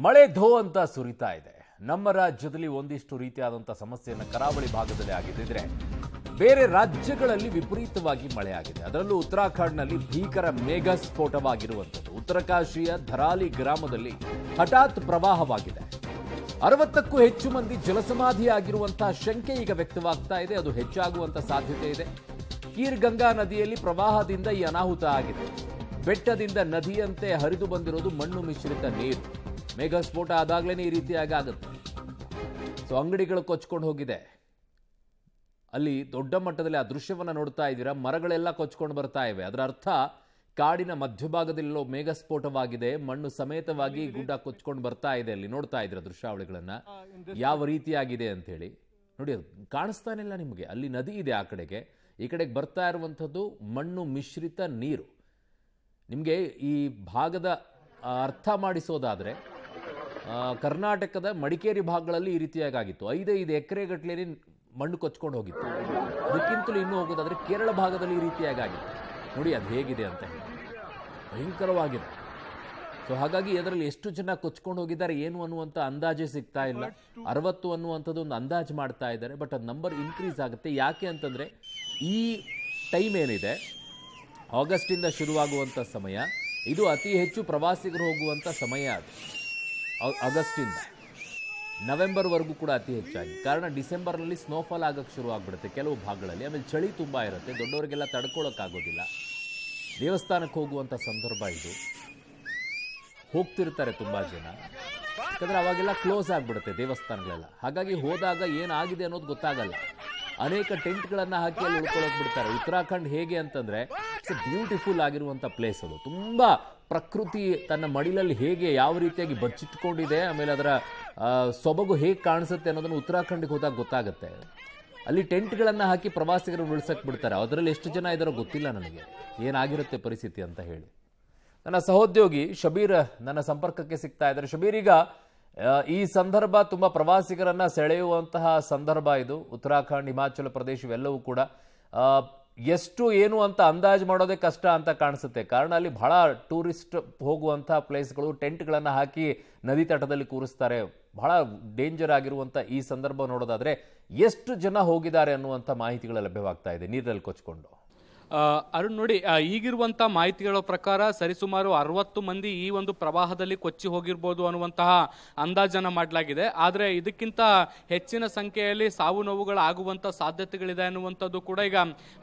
ಮಳೆ ಧೋ ಅಂತ ಸುರಿತಾ ಇದೆ. ನಮ್ಮ ರಾಜ್ಯದಲ್ಲಿ ಒಂದಿಷ್ಟು ರೀತಿಯಾದಂಥ ಸಮಸ್ಯೆಯನ್ನು ಕರಾವಳಿ ಭಾಗದಲ್ಲಿ ಆಗಿದ್ದರೆ ಬೇರೆ ರಾಜ್ಯಗಳಲ್ಲಿ ವಿಪರೀತವಾಗಿ ಮಳೆ ಆಗಿದೆ. ಅದರಲ್ಲೂ ಉತ್ತರಾಖಂಡ್ನಲ್ಲಿ ಭೀಕರ ಮೇಘ ಸ್ಫೋಟವಾಗಿರುವಂಥದ್ದು. ಉತ್ತರಕಾಶಿಯ ಧರಾಲಿ ಗ್ರಾಮದಲ್ಲಿ ಹಠಾತ್ ಪ್ರವಾಹವಾಗಿದೆ. 60ಕ್ಕೂ ಹೆಚ್ಚು ಮಂದಿ ಜಲಸಮಾಧಿಯಾಗಿರುವಂತಹ ಶಂಕೆ ಈಗ ವ್ಯಕ್ತವಾಗ್ತಾ ಇದೆ. ಅದು ಹೆಚ್ಚಾಗುವಂತ ಸಾಧ್ಯತೆ ಇದೆ. ಕೀರ್ ಗಂಗಾ ನದಿಯಲ್ಲಿ ಪ್ರವಾಹದಿಂದ ಈ ಅನಾಹುತ ಆಗಿದೆ. ಬೆಟ್ಟದಿಂದ ನದಿಯಂತೆ ಹರಿದು ಬಂದಿರೋದು ಮಣ್ಣು ಮಿಶ್ರಿತ ನೀರು. ಮೇಘ ಸ್ಫೋಟ ಆದಾಗ್ಲೇ ಈ ರೀತಿಯಾಗಿ ಆಗುತ್ತೆ. ಸೊ ಅಂಗಡಿಗಳು ಕೊಚ್ಕೊಂಡು ಹೋಗಿದೆ. ಅಲ್ಲಿ ದೊಡ್ಡ ಮಟ್ಟದಲ್ಲಿ ಆ ದೃಶ್ಯವನ್ನು ನೋಡ್ತಾ ಇದ್ದೀರಾ. ಮರಗಳೆಲ್ಲ ಕೊಚ್ಕೊಂಡು ಬರ್ತಾ ಇವೆ. ಅದರ ಅರ್ಥ ಕಾಡಿನ ಮಧ್ಯಭಾಗದಲ್ಲಿರೋ ಮೇಘ ಸ್ಫೋಟವಾಗಿದೆ. ಮಣ್ಣು ಸಮೇತವಾಗಿ ಗುಡ್ಡ ಕೊಚ್ಕೊಂಡು ಬರ್ತಾ ಇದೆ. ಅಲ್ಲಿ ನೋಡ್ತಾ ಇದ್ದೀರಾ ದೃಶ್ಯಾವಳಿಗಳನ್ನ ಯಾವ ರೀತಿಯಾಗಿದೆ ಅಂತ ಹೇಳಿ. ನೋಡಿ, ಅದು ಕಾಣಿಸ್ತಾನೆ ಇಲ್ಲ ನಿಮಗೆ. ಅಲ್ಲಿ ನದಿ ಇದೆ, ಆ ಕಡೆಗೆ ಈ ಕಡೆಗೆ ಬರ್ತಾ ಇರುವಂಥದ್ದು ಮಣ್ಣು ಮಿಶ್ರಿತ ನೀರು. ನಿಮಗೆ ಈ ಭಾಗದ ಅರ್ಥ ಮಾಡಿಸೋದಾದರೆ, ಕರ್ನಾಟಕದ ಮಡಿಕೇರಿ ಭಾಗಗಳಲ್ಲಿ ಈ ರೀತಿಯಾಗಿತ್ತು. 5 ಎಕರೆಗಟ್ಟಲೆ ಮಣ್ಣು ಕೊಚ್ಕೊಂಡು ಹೋಗಿತ್ತು. ಅದಕ್ಕಿಂತಲೂ ಇನ್ನೂ ಹೋಗೋದಾದರೆ ಕೇರಳ ಭಾಗದಲ್ಲಿ ಈ ರೀತಿಯಾಗಿ ಆಗಿತ್ತು. ನೋಡಿ ಅದು ಹೇಗಿದೆ ಅಂತ ಹೇಳಿ, ಭಯಂಕರವಾಗಿದೆ. ಸೊ ಹಾಗಾಗಿ ಅದರಲ್ಲಿ ಎಷ್ಟು ಜನ ಕೊಚ್ಕೊಂಡು ಹೋಗಿದ್ದಾರೆ ಏನು ಅನ್ನುವಂಥ ಅಂದಾಜೇ ಸಿಗ್ತಾ ಇಲ್ಲ. 60 ಅನ್ನುವಂಥದ್ದು ಒಂದು ಅಂದಾಜು ಮಾಡ್ತಾ ಇದ್ದಾರೆ. ಬಟ್ ಅದು ನಂಬರ್ ಇನ್ಕ್ರೀಸ್ ಆಗುತ್ತೆ. ಯಾಕೆ ಅಂತಂದರೆ ಈ ಟೈಮ್ ಏನಿದೆ, ಆಗಸ್ಟಿಂದ ಶುರುವಾಗುವಂಥ ಸಮಯ, ಇದು ಅತಿ ಹೆಚ್ಚು ಪ್ರವಾಸಿಗರು ಹೋಗುವಂಥ ಸಮಯ. ಅದು ಆಗಸ್ಟಿಂದ ನವೆಂಬರ್ವರೆಗೂ ಕೂಡ ಅತಿ ಹೆಚ್ಚಾಗಿ. ಕಾರಣ ಡಿಸೆಂಬರ್ನಲ್ಲಿ ಸ್ನೋಫಾಲ್ ಆಗೋಕ್ಕೆ ಶುರು ಆಗಿಬಿಡುತ್ತೆ ಕೆಲವು ಭಾಗಗಳಲ್ಲಿ. ಆಮೇಲೆ ಚಳಿ ತುಂಬ ಇರುತ್ತೆ, ದೊಡ್ಡವರಿಗೆಲ್ಲ ತಡ್ಕೊಳ್ಳೋಕ್ಕಾಗೋದಿಲ್ಲ. ದೇವಸ್ಥಾನಕ್ಕೆ ಹೋಗುವಂಥ ಸಂದರ್ಭ ಇದು. ಹೋಗ್ತಿರ್ತಾರೆ ತುಂಬ ಜನ, ಯಾಕಂದರೆ ಅವಾಗೆಲ್ಲ ಕ್ಲೋಸ್ ಆಗಿಬಿಡುತ್ತೆ ದೇವಸ್ಥಾನಗಳೆಲ್ಲ. ಹಾಗಾಗಿ ಹೋದಾಗ ಏನಾಗಿದೆ ಅನ್ನೋದು ಗೊತ್ತಾಗಲ್ಲ. ಅನೇಕ ಟೆಂಟ್ಗಳನ್ನು ಹಾಕಿ ಅಲ್ಲಿ ಉಳ್ಕೊಳ್ಳೋಕೆ ಬಿಡ್ತಾರೆ. ಉತ್ತರಾಖಂಡ್ ಹೇಗೆ ಅಂತಂದರೆ ಇಟ್ಸ್ ಎ ಬ್ಯೂಟಿಫುಲ್ ಆಗಿರುವಂಥ ಪ್ಲೇಸ್. ಅದು ತುಂಬ ಪ್ರಕೃತಿ ತನ್ನ ಮಡಿಲಲ್ಲಿ ಹೇಗೆ ಯಾವ ರೀತಿಯಾಗಿ ಬಚ್ಚಿಟ್ಕೊಂಡಿದೆ, ಆಮೇಲೆ ಅದರ ಸೊಬಗು ಹೇಗೆ ಕಾಣಿಸುತ್ತೆ ಅನ್ನೋದನ್ನು ಉತ್ತರಾಖಂಡಿಗೆ ಹೋದಾಗ ಗೊತ್ತಾಗುತ್ತೆ. ಅಲ್ಲಿ ಟೆಂಟ್ಗಳನ್ನು ಹಾಕಿ ಪ್ರವಾಸಿಗರು ಉಳಿಸಕ್ಕೆ ಬಿಡ್ತಾರೆ. ಅದರಲ್ಲಿ ಎಷ್ಟು ಜನ ಇದ್ದಾರೋ ಗೊತ್ತಿಲ್ಲ ನನಗೆ, ಏನಾಗಿರುತ್ತೆ ಪರಿಸ್ಥಿತಿ ಅಂತ ಹೇಳಿ. ನನ್ನ ಸಹೋದ್ಯೋಗಿ ಶಬೀರ್ ನನ್ನ ಸಂಪರ್ಕಕ್ಕೆ ಸಿಗ್ತಾ ಇದ್ದಾರೆ. ಶಬೀರ್, ಈಗ ಈ ಸಂದರ್ಭ ತುಂಬ ಪ್ರವಾಸಿಗರನ್ನ ಸೆಳೆಯುವಂತಹ ಸಂದರ್ಭ ಇದು. ಉತ್ತರಾಖಂಡ್, ಹಿಮಾಚಲ ಪ್ರದೇಶ ಇವೆಲ್ಲವೂ ಕೂಡ ಎಷ್ಟು ಏನು ಅಂತ ಅಂದಾಜು ಮಾಡೋದೇ ಕಷ್ಟ ಅಂತ ಕಾಣಿಸುತ್ತೆ. ಕಾರಣ ಅಲ್ಲಿ ಬಹಳ ಟೂರಿಸ್ಟ್ ಹೋಗುವಂತಹ ಪ್ಲೇಸ್ಗಳು, ಟೆಂಟ್ಗಳನ್ನು ಹಾಕಿ ನದಿ ತಟದಲ್ಲಿ ಕೂರಿಸ್ತಾರೆ. ಬಹಳ ಡೇಂಜರ್ ಆಗಿರುವಂಥ ಈ ಸಂದರ್ಭ ನೋಡೋದಾದ್ರೆ ಎಷ್ಟು ಜನ ಹೋಗಿದ್ದಾರೆ ಅನ್ನುವಂಥ ಮಾಹಿತಿಗಳು ಲಭ್ಯವಾಗ್ತಾ ಇದೆ ನೀರಲ್ಲಿ ಕೊಚ್ಕೊಂಡು. ಅರುಣ್, ನೋಡಿ, ಈಗಿರುವಂಥ ಮಾಹಿತಿಗಳ ಪ್ರಕಾರ ಸರಿಸುಮಾರು 60 ಮಂದಿ ಈ ಒಂದು ಪ್ರವಾಹದಲ್ಲಿ ಕೊಚ್ಚಿ ಹೋಗಿರ್ಬೋದು ಅನ್ನುವಂತಹ ಅಂದಾಜನ್ನು ಮಾಡಲಾಗಿದೆ. ಆದರೆ ಇದಕ್ಕಿಂತ ಹೆಚ್ಚಿನ ಸಂಖ್ಯೆಯಲ್ಲಿ ಸಾವು ನೋವುಗಳಾಗುವಂಥ ಸಾಧ್ಯತೆಗಳಿದೆ ಅನ್ನುವಂಥದ್ದು ಕೂಡ ಈಗ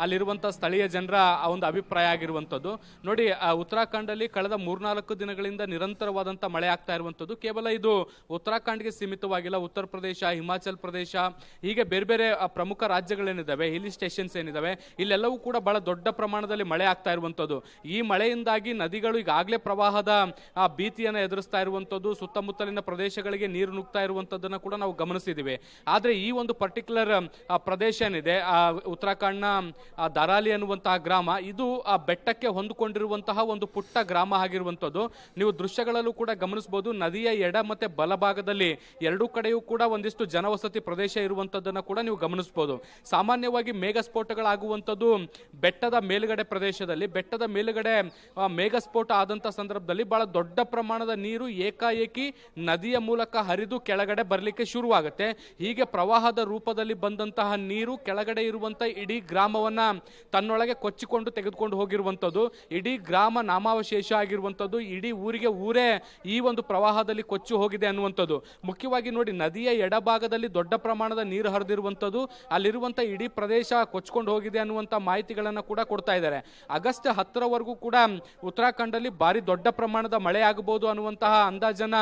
ಅಲ್ಲಿರುವಂಥ ಸ್ಥಳೀಯ ಜನರ ಒಂದು ಅಭಿಪ್ರಾಯ ಆಗಿರುವಂಥದ್ದು. ನೋಡಿ, ಉತ್ತರಾಖಂಡಲ್ಲಿ ಕಳೆದ 3-4 ದಿನಗಳಿಂದ ನಿರಂತರವಾದಂಥ ಮಳೆ ಆಗ್ತಾ ಇರುವಂಥದ್ದು. ಕೇವಲ ಇದು ಉತ್ತರಾಖಂಡ್ಗೆ ಸೀಮಿತವಾಗಿಲ್ಲ. ಉತ್ತರ ಪ್ರದೇಶ, ಹಿಮಾಚಲ ಪ್ರದೇಶ, ಹೀಗೆ ಬೇರೆ ಬೇರೆ ಪ್ರಮುಖ ರಾಜ್ಯಗಳೇನಿದ್ದಾವೆ, ಹಿಲ್ ಸ್ಟೇಷನ್ಸ್ ಏನಿದ್ದಾವೆ, ಇಲ್ಲೆಲ್ಲವೂ ಕೂಡ ಬಹಳ ದೊಡ್ಡ ಪ್ರಮಾಣದಲ್ಲಿ ಮಳೆ ಆಗ್ತಾ ಇರುವಂಥದ್ದು. ಈ ಮಳೆಯಿಂದಾಗಿ ನದಿಗಳು ಈಗಾಗಲೇ ಪ್ರವಾಹದ ಭೀತಿಯನ್ನು ಎದುರಿಸ್ತಾ ಇರುವಂಥದ್ದು. ಸುತ್ತಮುತ್ತಲಿನ ಪ್ರದೇಶಗಳಿಗೆ ನೀರು ನುಗ್ತಾ ಇರುವಂಥದ್ದನ್ನು ಕೂಡ ನಾವು ಗಮನಿಸಿದ್ದೀವಿ. ಆದರೆ ಈ ಒಂದು ಪರ್ಟಿಕ್ಯುಲರ್ ಪ್ರದೇಶ ಏನಿದೆ, ಉತ್ತರಾಖಂಡ್ನ ಧರಾಲಿ ಅನ್ನುವಂತಹ ಗ್ರಾಮ, ಇದು ಆ ಬೆಟ್ಟಕ್ಕೆ ಹೊಂದಿಕೊಂಡಿರುವಂತಹ ಒಂದು ಪುಟ್ಟ ಗ್ರಾಮ ಆಗಿರುವಂಥದ್ದು. ನೀವು ದೃಶ್ಯಗಳಲ್ಲೂ ಕೂಡ ಗಮನಿಸಬಹುದು. ನದಿಯ ಎಡ ಮತ್ತೆ ಬಲಭಾಗದಲ್ಲಿ ಎರಡೂ ಕಡೆಯೂ ಕೂಡ ಒಂದಿಷ್ಟು ಜನವಸತಿ ಪ್ರದೇಶ ಇರುವಂಥದ್ದನ್ನು ಕೂಡ ನೀವು ಗಮನಿಸಬಹುದು. ಸಾಮಾನ್ಯವಾಗಿ ಮೇಘ ಸ್ಫೋಟಗಳಾಗುವಂಥದ್ದು ಬೆಟ್ಟದ ಮೇಲುಗಡೆ ಪ್ರದೇಶದಲ್ಲಿ. ಬೆಟ್ಟದ ಮೇಲುಗಡೆ ಮೇಘಸ್ಫೋಟ ಆದಂಥ ಸಂದರ್ಭದಲ್ಲಿ ಬಹಳ ದೊಡ್ಡ ಪ್ರಮಾಣದ ನೀರು ಏಕಾಏಕಿ ನದಿಯ ಮೂಲಕ ಹರಿದು ಕೆಳಗಡೆ ಬರಲಿಕ್ಕೆ ಶುರುವಾಗುತ್ತೆ. ಹೀಗೆ ಪ್ರವಾಹದ ರೂಪದಲ್ಲಿ ಬಂದಂತಹ ನೀರು ಕೆಳಗಡೆ ಇರುವಂಥ ಇಡೀ ಗ್ರಾಮವನ್ನ ತನ್ನೊಳಗೆ ಕೊಚ್ಚಿಕೊಂಡು ತೆಗೆದುಕೊಂಡು ಹೋಗಿರುವಂಥದ್ದು. ಇಡೀ ಗ್ರಾಮ ನಾಮಾವಶೇಷ ಆಗಿರುವಂಥದ್ದು. ಇಡೀ ಊರೇ ಈ ಒಂದು ಪ್ರವಾಹದಲ್ಲಿ ಕೊಚ್ಚಿ ಹೋಗಿದೆ ಅನ್ನುವಂಥದ್ದು. ಮುಖ್ಯವಾಗಿ ನೋಡಿ, ನದಿಯ ಎಡಭಾಗದಲ್ಲಿ ದೊಡ್ಡ ಪ್ರಮಾಣದ ನೀರು ಹರಿದಿರುವಂಥದ್ದು. ಅಲ್ಲಿರುವಂಥ ಇಡೀ ಪ್ರದೇಶ ಕೊಚ್ಕೊಂಡು ಹೋಗಿದೆ ಅನ್ನುವಂಥ ಮಾಹಿತಿಗಳನ್ನು ಕೂಡ ಕೊಡ್ತಾ ಇದ್ದಾರೆ. ಆಗಸ್ಟ್ 10ರವರೆಗೂ ಕೂಡ ಉತ್ತರಾಖಂಡಲ್ಲಿ ಭಾರಿ ದೊಡ್ಡ ಪ್ರಮಾಣದ ಮಳೆ ಆಗಬಹುದು ಅನ್ನುವಂತಹ ಅಂದಾಜನ್ನ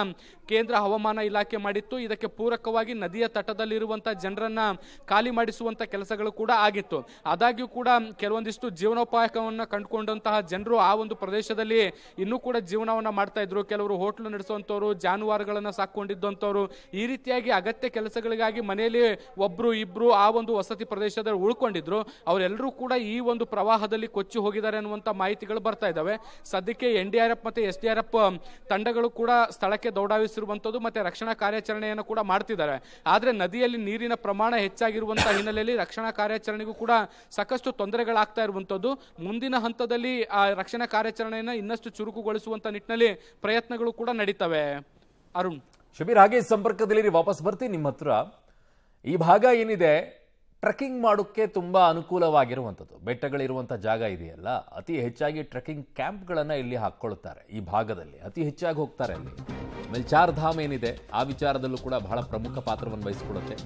ಕೇಂದ್ರ ಹವಾಮಾನ ಇಲಾಖೆ ಮಾಡಿತ್ತು. ಇದಕ್ಕೆ ಪೂರಕವಾಗಿ ನದಿಯ ತಟದಲ್ಲಿರುವಂತಹ ಜನರನ್ನ ಖಾಲಿ ಮಾಡಿಸುವಂತ ಕೆಲಸಗಳು ಕೂಡ ಆಗಿತ್ತು. ಆದಾಗ್ಯೂ ಕೂಡ ಕೆಲವೊಂದಿಷ್ಟು ಜೀವನೋಪಾಯವನ್ನು ಕಂಡುಕೊಂಡಂತಹ ಜನರು ಆ ಒಂದು ಪ್ರದೇಶದಲ್ಲಿ ಇನ್ನೂ ಕೂಡ ಜೀವನವನ್ನ ಮಾಡ್ತಾ ಇದ್ರು. ಕೆಲವರು ಹೋಟ್ಲು ನಡೆಸುವಂತವರು, ಜಾನುವಾರುಗಳನ್ನ ಸಾಕೊಂಡಿದ್ದಂಥವ್ರು, ಈ ರೀತಿಯಾಗಿ ಅಗತ್ಯ ಕೆಲಸಗಳಿಗಾಗಿ ಮನೆಯಲ್ಲಿ ಒಬ್ರು ಇಬ್ರು ಆ ಒಂದು ವಸತಿ ಪ್ರದೇಶದಲ್ಲಿ ಉಳ್ಕೊಂಡಿದ್ರು. ಅವರೆಲ್ಲರೂ ಕೂಡ ಈ ಒಂದು ಪ್ರವಾಹದಲ್ಲಿ ಕೊಚ್ಚಿ ಹೋಗಿದ್ದಾರೆ ಅನ್ನುವಂಥ ಮಾಹಿತಿಗಳು ಬರ್ತಾ ಇದ್ದಾವೆ. ಸದ್ಯಕ್ಕೆ NDRF ಮತ್ತೆ SDRF ತಂಡಗಳು ಕೂಡ ಸ್ಥಳಕ್ಕೆ ದೌಡಾಯಿಸಿರುವಂಥದ್ದು ಮತ್ತೆ ರಕ್ಷಣಾ ಕಾರ್ಯಾಚರಣೆಯನ್ನು ಕೂಡ ಮಾಡ್ತಿದ್ದಾರೆ. ಆದರೆ ನದಿಯಲ್ಲಿ ನೀರಿನ ಪ್ರಮಾಣ ಹೆಚ್ಚಾಗಿರುವಂತಹ ಹಿನ್ನೆಲೆಯಲ್ಲಿ ರಕ್ಷಣಾ ಕಾರ್ಯಾಚರಣೆಗೂ ಕೂಡ ಸಾಕಷ್ಟು ತೊಂದರೆಗಳಾಗ್ತಾ ಇರುವಂಥದ್ದು. ಮುಂದಿನ ಹಂತದಲ್ಲಿ ಆ ರಕ್ಷಣಾ ಕಾರ್ಯಾಚರಣೆಯನ್ನು ಇನ್ನಷ್ಟು ಚುರುಕುಗೊಳಿಸುವಂತ ನಿಟ್ಟಿನಲ್ಲಿ ಪ್ರಯತ್ನಗಳು ಕೂಡ ನಡೀತವೆ. ಅರುಣ್. ಶಬೀರ್, ಹಾಗೆ ಸಂಪರ್ಕದಲ್ಲಿ ವಾಪಸ್ ಬರ್ತೀನಿ ನಿಮ್ಮ ಹತ್ರ. ಈ ಭಾಗ ಏನಿದೆ ಟ್ರೆಕ್ಕಿಂಗ್ ಮಾಡೋಕ್ಕೆ ತುಂಬಾ ಅನುಕೂಲವಾಗಿರುವಂಥದ್ದು. ಬೆಟ್ಟಗಳಿರುವಂಥ ಜಾಗ ಇದೆಯಲ್ಲ, ಅತಿ ಹೆಚ್ಚಾಗಿ ಟ್ರೆಕ್ಕಿಂಗ್ ಕ್ಯಾಂಪ್ಗಳನ್ನು ಇಲ್ಲಿ ಹಾಕ್ಕೊಳ್ತಾರೆ. ಈ ಭಾಗದಲ್ಲಿ ಅತಿ ಹೆಚ್ಚಾಗಿ ಹೋಗ್ತಾರೆ ಅಲ್ಲಿ. ಆಮೇಲೆ ಚಾರ್ ಧಾಮ್ ಏನಿದೆ ಆ ವಿಚಾರದಲ್ಲೂ ಕೂಡ ಬಹಳ ಪ್ರಮುಖ ಪಾತ್ರವನ್ನು ವಹಿಸಿಕೊಡುತ್ತೆ.